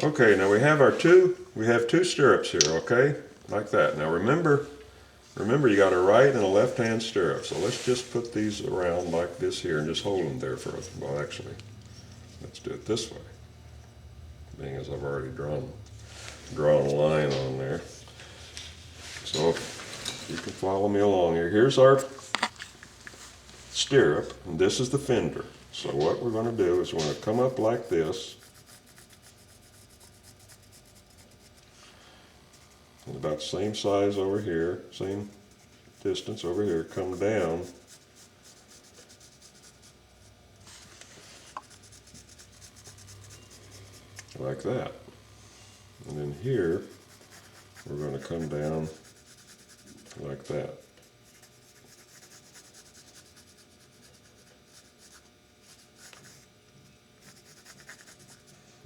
Okay, now we have two stirrups here, okay? Like that. Now remember you got a right and a left hand stirrup. So let's just put these around like this here and just hold them there for us. Well, actually, let's do it this way. Being as I've already drawn a line on there. So if you can follow me along here. Here's our stirrup, and this is the fender. So what we're going to do is we're going to come up like this, and about the same size over here, same distance over here, come down like that. And then here, we're going to come down like that.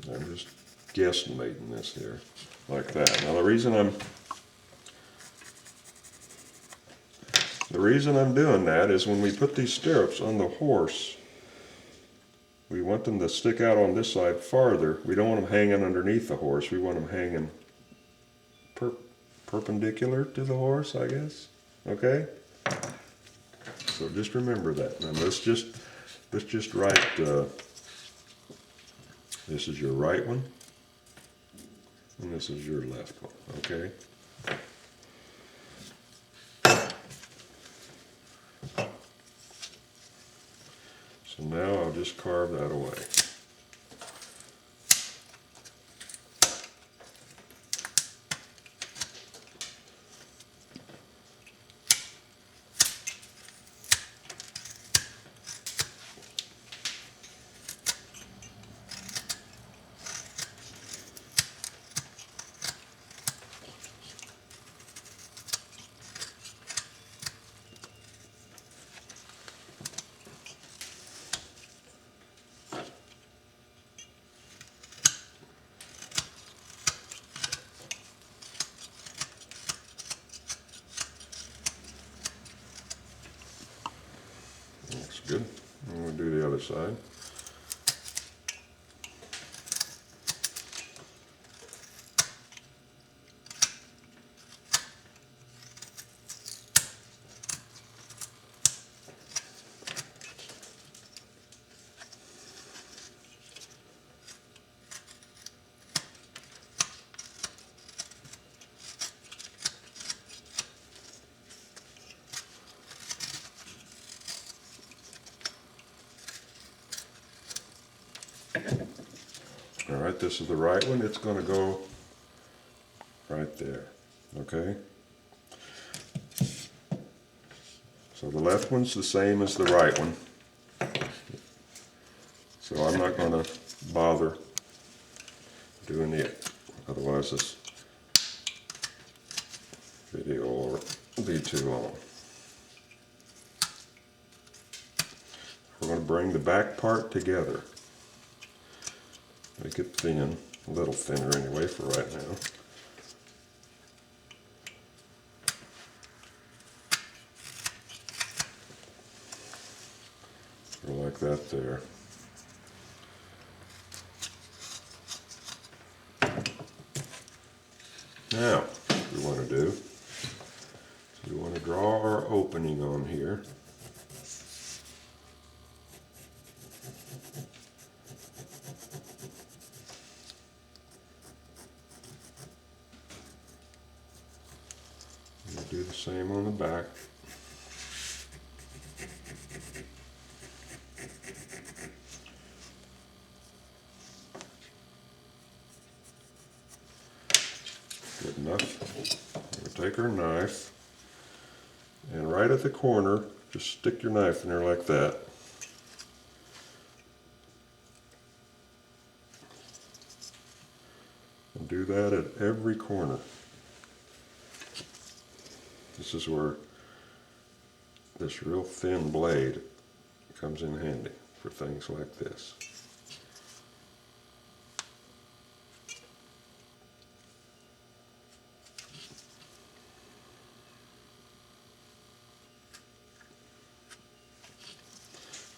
I'm just guesstimating this here, like that. Now the reason I'm doing that is when we put these stirrups on the horse, we want them to stick out on this side farther. We don't want them hanging underneath the horse. We want them hanging perpendicular to the horse, I guess. Okay? So just remember that. And let's just write, this is your right one, and this is your left one, okay? So now I'll just carve that away. That's good. I'm going to do the other side. All right, this is the right one. It's going to go right there, okay? So the left one's the same as the right one. So I'm not going to bother doing it, otherwise this video will be too long. We're going to bring the back part together. Make it thin, a little thinner anyway for right now. Or like that there. Now, what we want to do is we want to draw our opening on here. We'll do the same on the back. Good enough. We'll take our knife, and right at the corner, just stick your knife in there like that. And do that at every corner. This is where this real thin blade comes in handy for things like this.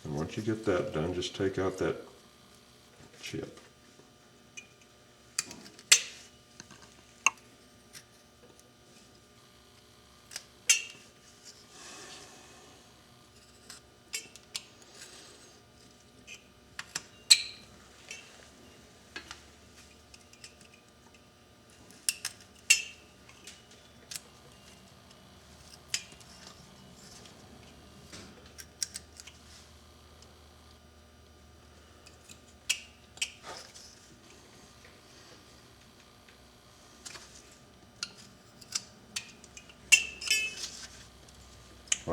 And once you get that done, just take out that chip.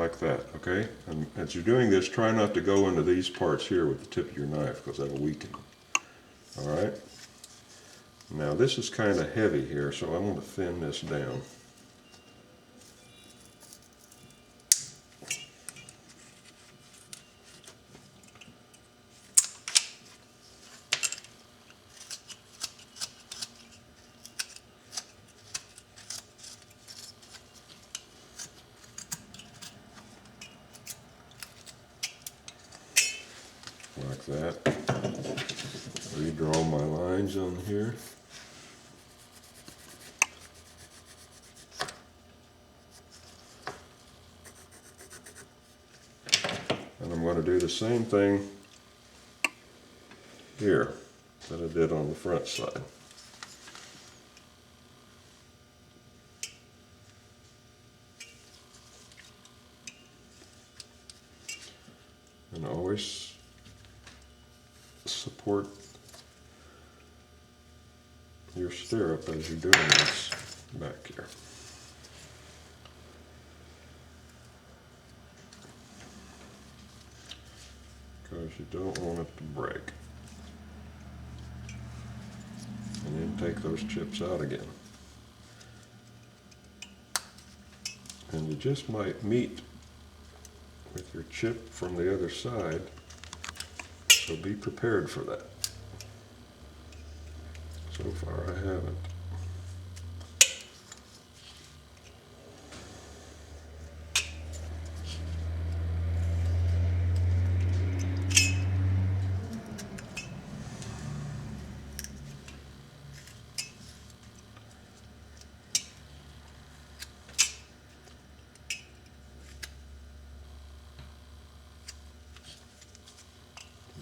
like that, okay? And as you're doing this, try not to go into these parts here with the tip of your knife because that'll weaken them. All right? Now this is kind of heavy here, so I'm going to thin this down. Like that. Redraw my lines on here. And I'm going to do the same thing here that I did on the front side. And always support your stirrup as you're doing this back here. Because you don't want it to break. And then take those chips out again. And you just might meet with your chip from the other side, so be prepared for that. So far I haven't.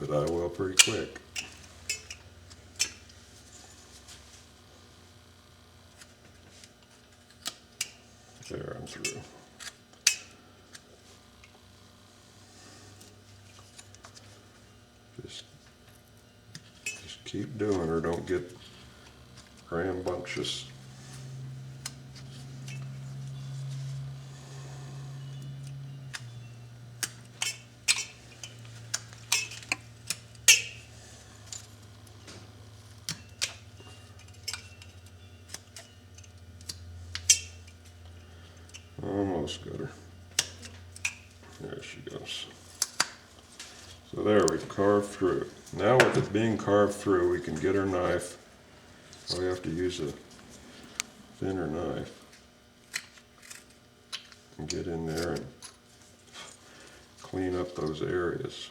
But I will pretty quick. There, I'm through. Just keep doing or don't get rambunctious. Almost got her. There she goes. So there, we've carved through. Now with it being carved through, we can get our knife. We have to use a thinner knife and get in there and clean up those areas.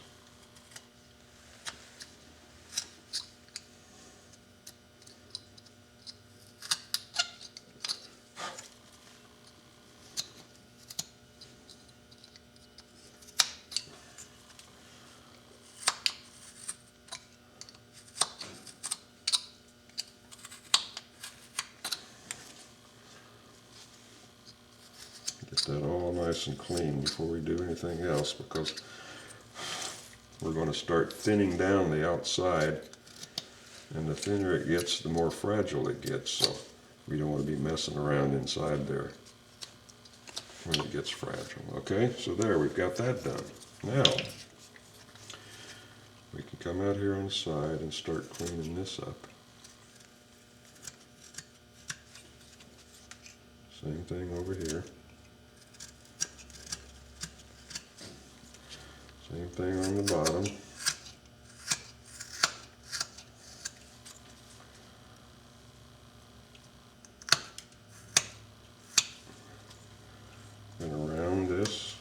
Get that all nice and clean before we do anything else, because we're going to start thinning down the outside, and the thinner it gets, the more fragile it gets, so we don't want to be messing around inside there when it gets fragile. Okay, so there, we've got that done. Now, we can come out here on the side and start cleaning this up. Same thing over here. Same thing on the bottom. And around this.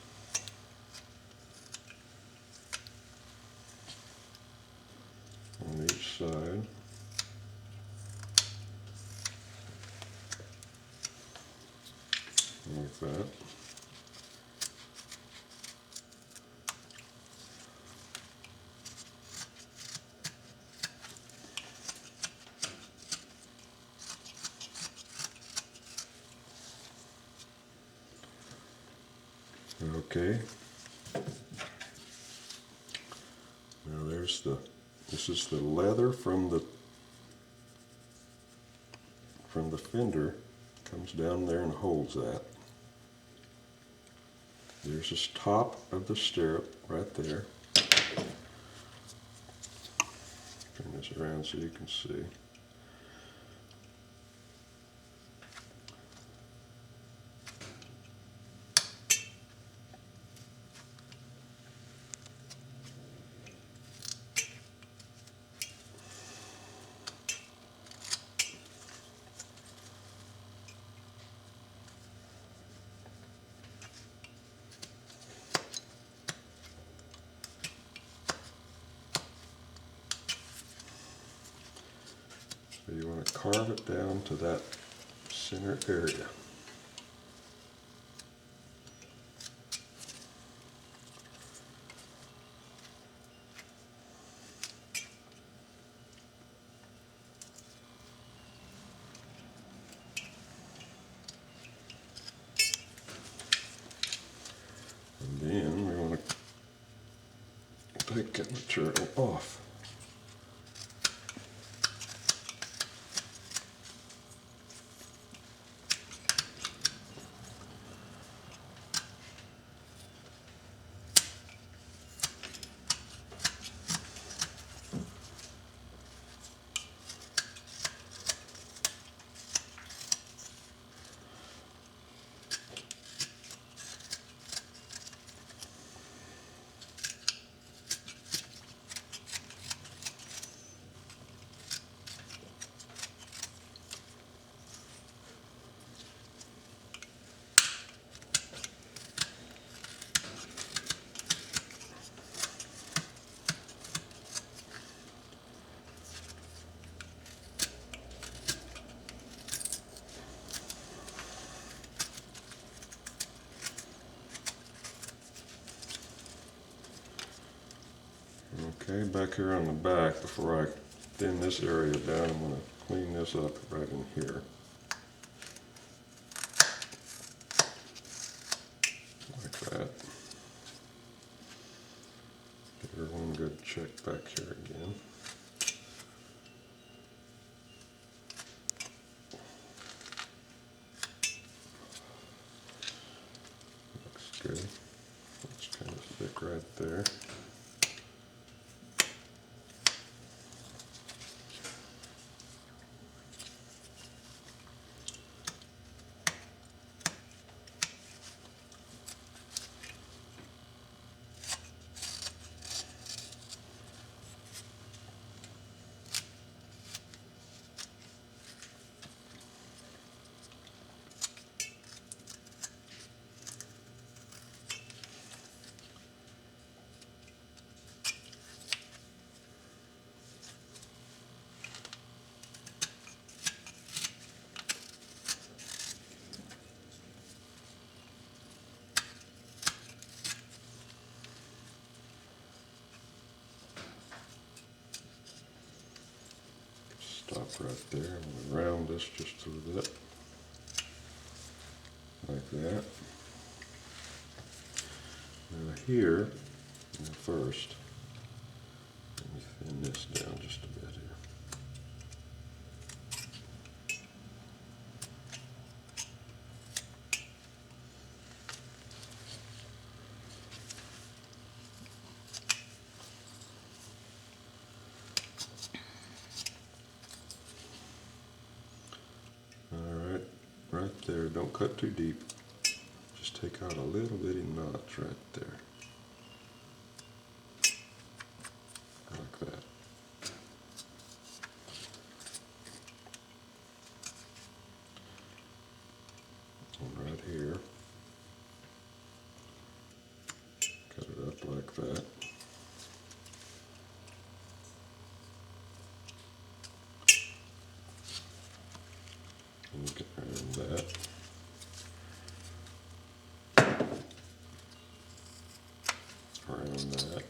On each side. Like that. Okay. Now this is the leather from the fender, comes down there and holds that. There's this top of the stirrup right there. Turn this around so you can see. So you want to carve it down to that center area. And then we want to take that material off. Okay, back here on the back, before I thin this area down, I'm going to clean this up right in here. Like that. Give her one good check back here again. Looks good. It's kind of thick right there. Stop right there. I'm going to round this just a little bit. Like that. Now here, first, let me thin this down just a bit here. Alright, right there, don't cut too deep. Just take out a little bitty notch right there. Like that. And right here, cut it up like that. And get around that. Around that.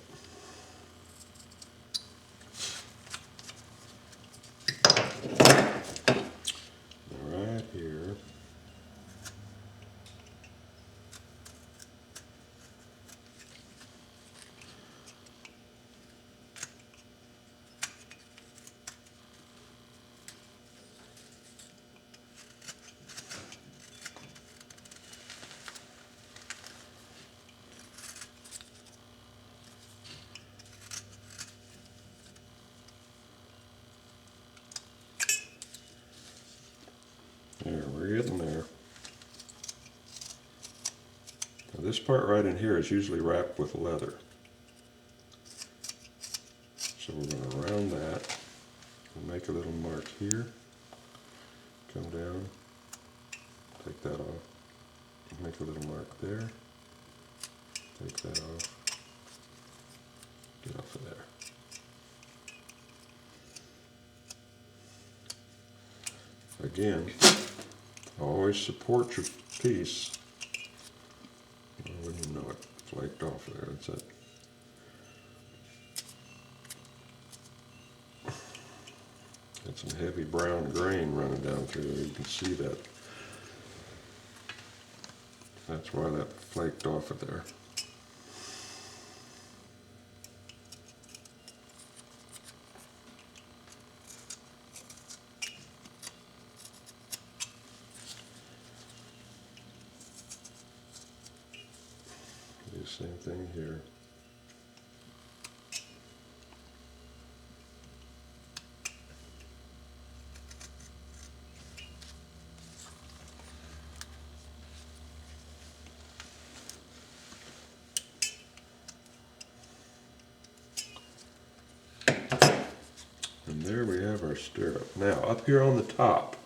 Right here. getting there. Now this part right in here is usually wrapped with leather. So we're going to round that and make a little mark here. Come down, take that off, make a little mark there, take that off, get off of there. Again, always support your piece. I wouldn't even know it flaked off there. That's it. Got some heavy brown grain running down through there. You can see that. That's why that flaked off of there. Do the same thing here. And there we have our stirrup. Now, up here on the top,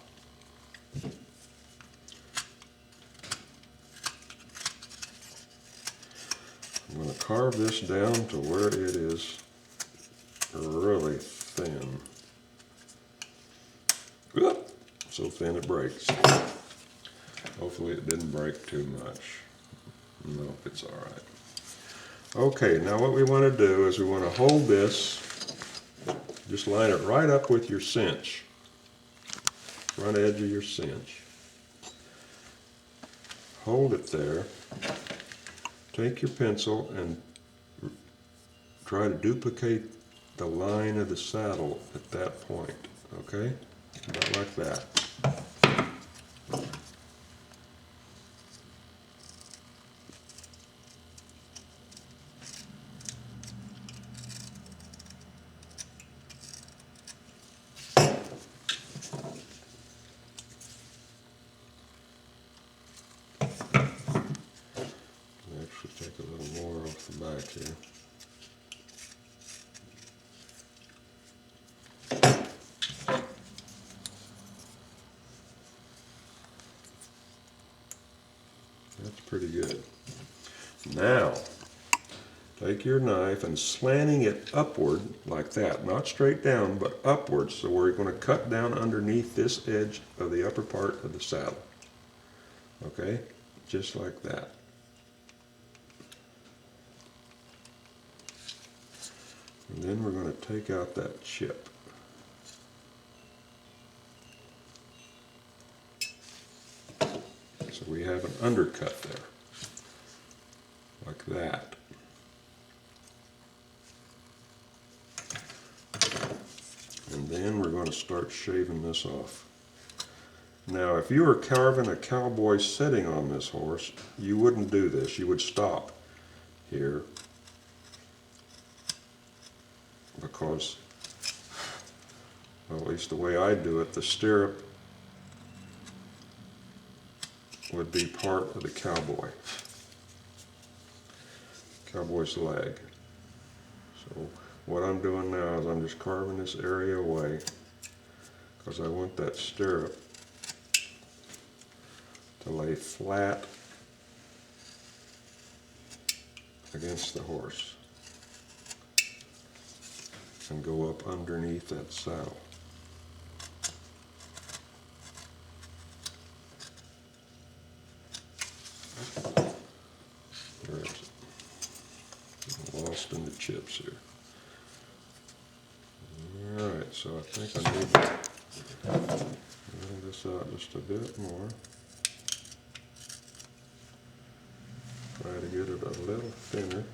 I'm going to carve this down to where it is really thin. Oop, so thin it breaks. Hopefully it didn't break too much. No, it's all right. Okay, now what we want to do is we want to hold this, just line it right up with your cinch, front edge of your cinch. Hold it there. Take your pencil and try to duplicate the line of the saddle at that point, okay? About like that. Actually take a little more off the back here. That's pretty good. Now, take your knife and slanting it upward like that, not straight down, but upwards, so we're going to cut down underneath this edge of the upper part of the saddle. Okay? Just like that. And then we're going to take out that chip. So we have an undercut there, like that. And then we're going to start shaving this off. Now, if you were carving a cowboy setting on this horse, you wouldn't do this. You would stop here because, well, at least the way I do it, the stirrup would be part of the cowboy's leg. So what I'm doing now is I'm just carving this area away because I want that stirrup to lay flat against the horse and go up underneath that saddle. Where is it? I'm lost in the chips here. Alright, so I think I need to roll this out just a bit more. Try to get it a little thinner.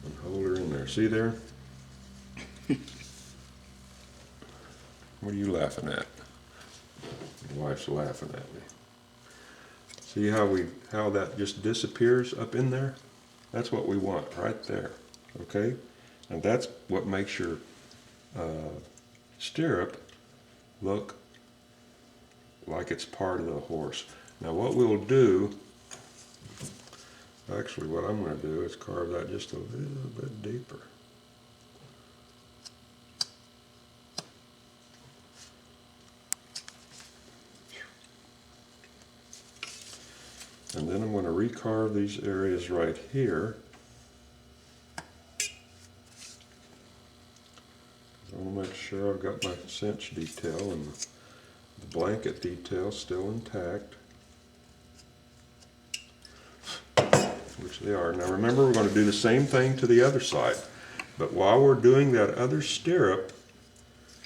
And hold her in there. See there? What are you laughing at? My wife's laughing at me. See how that just disappears up in there? That's what we want right there, okay? And that's what makes your stirrup look like it's part of the horse. Now what we'll do, actually what I'm going to do is carve that just a little bit deeper. And then I'm going to recarve these areas right here. I want to make sure I've got my cinch detail and the blanket detail still intact, which they are. Now remember, we're going to do the same thing to the other side. But while we're doing that other stirrup,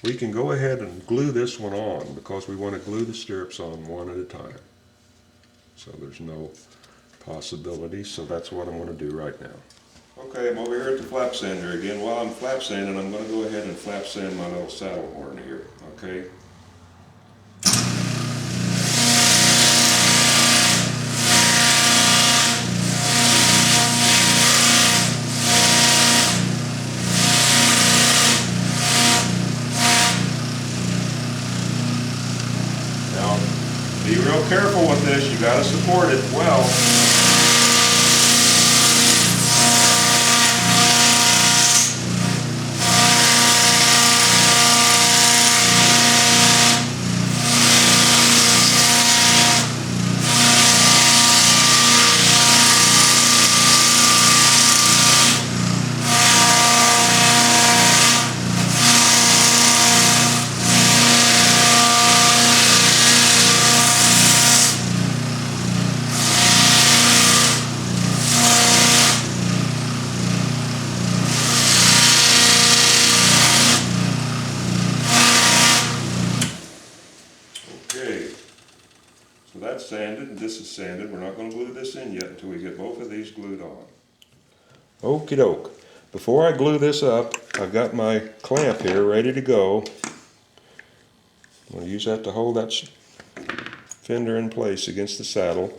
we can go ahead and glue this one on because we want to glue the stirrups on one at a time. So there's no possibility, so that's what I'm going to do right now. Okay, I'm over here at the flap sander again. While I'm flap sanding, I'm going to go ahead and flap sand my little saddle horn here, okay? Now, be real careful with this. You got to support it well. So that's sanded and this is sanded. We're not going to glue this in yet until we get both of these glued on. Okie doke. Before I glue this up, I've got my clamp here ready to go. I'm going to use that to hold that fender in place against the saddle.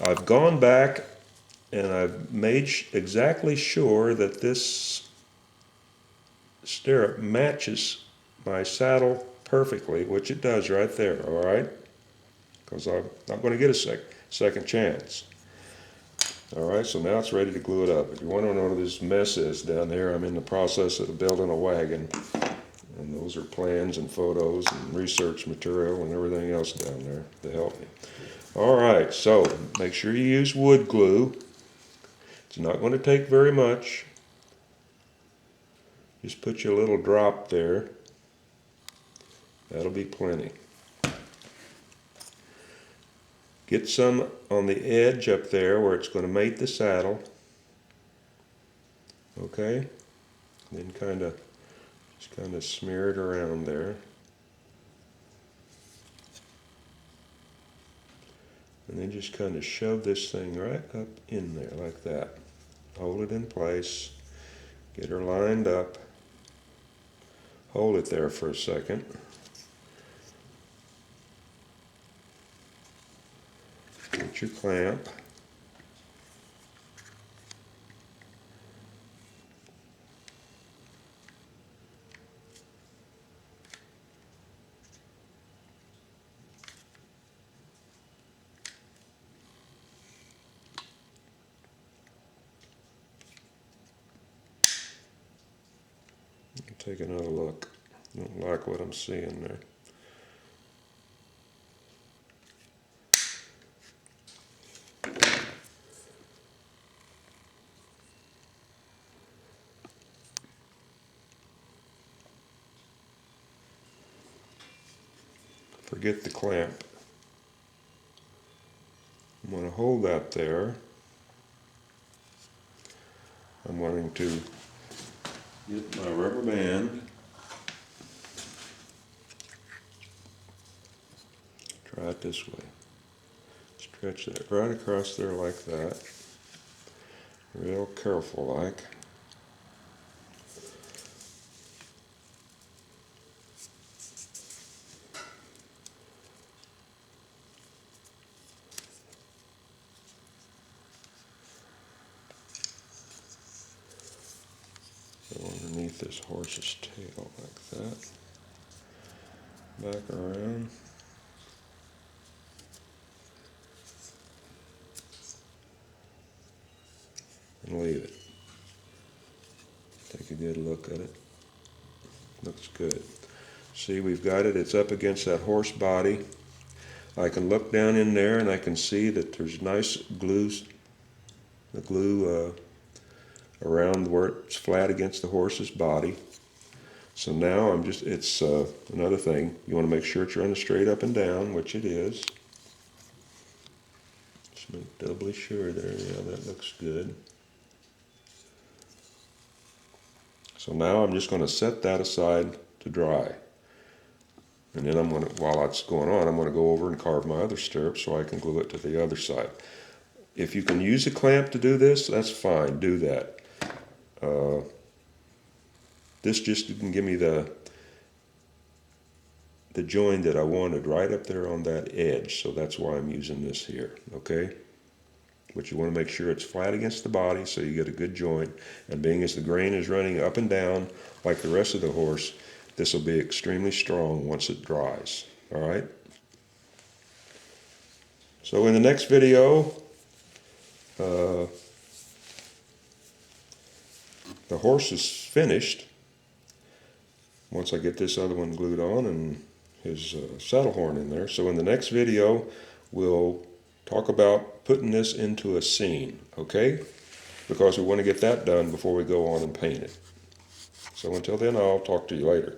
I've gone back and I've made exactly sure that this stirrup matches my saddle perfectly, which it does right there, all right? Because I'm not going to get a second chance. All right, so now it's ready to glue it up. If you want to know what this mess is down there, I'm in the process of building a wagon. And those are plans and photos and research material and everything else down there to help me. All right, so make sure you use wood glue. It's not going to take very much. Just put your little drop there. That'll be plenty. Get some on the edge up there where it's going to mate the saddle. Okay? Then just kind of smear it around there. And then just kind of shove this thing right up in there like that. Hold it in place. Get her lined up. Hold it there for a second. Get your clamp. Take another look. I don't like what I'm seeing there. Forget the clamp. I'm going to hold that there. I'm wanting to get my rubber band. Try it this way. Stretch that right across there like that. Real careful like. underneath this horse's tail like that. Back around. And leave it. Take a good look at it. Looks good. See, we've got it. It's up against that horse body. I can look down in there and I can see that there's nice glues, the glue around where it's flat against the horse's body. So now it's another thing. You want to make sure it's running straight up and down, which it is. Just make doubly sure there. Yeah, that looks good. So now I'm just going to set that aside to dry. And then while that's going on, I'm going to go over and carve my other stirrup so I can glue it to the other side. If you can use a clamp to do this, that's fine, do that. This just can give me the join that I wanted right up there on that edge, so that's why I'm using this here, okay? But you want to make sure it's flat against the body so you get a good joint, and being as the grain is running up and down like the rest of the horse, this will be extremely strong once it dries, all right? So in the next video, the horse is finished. Once I get this other one glued on and his saddle horn in there. So in the next video, we'll talk about putting this into a scene, okay? Because we want to get that done before we go on and paint it. So until then, I'll talk to you later.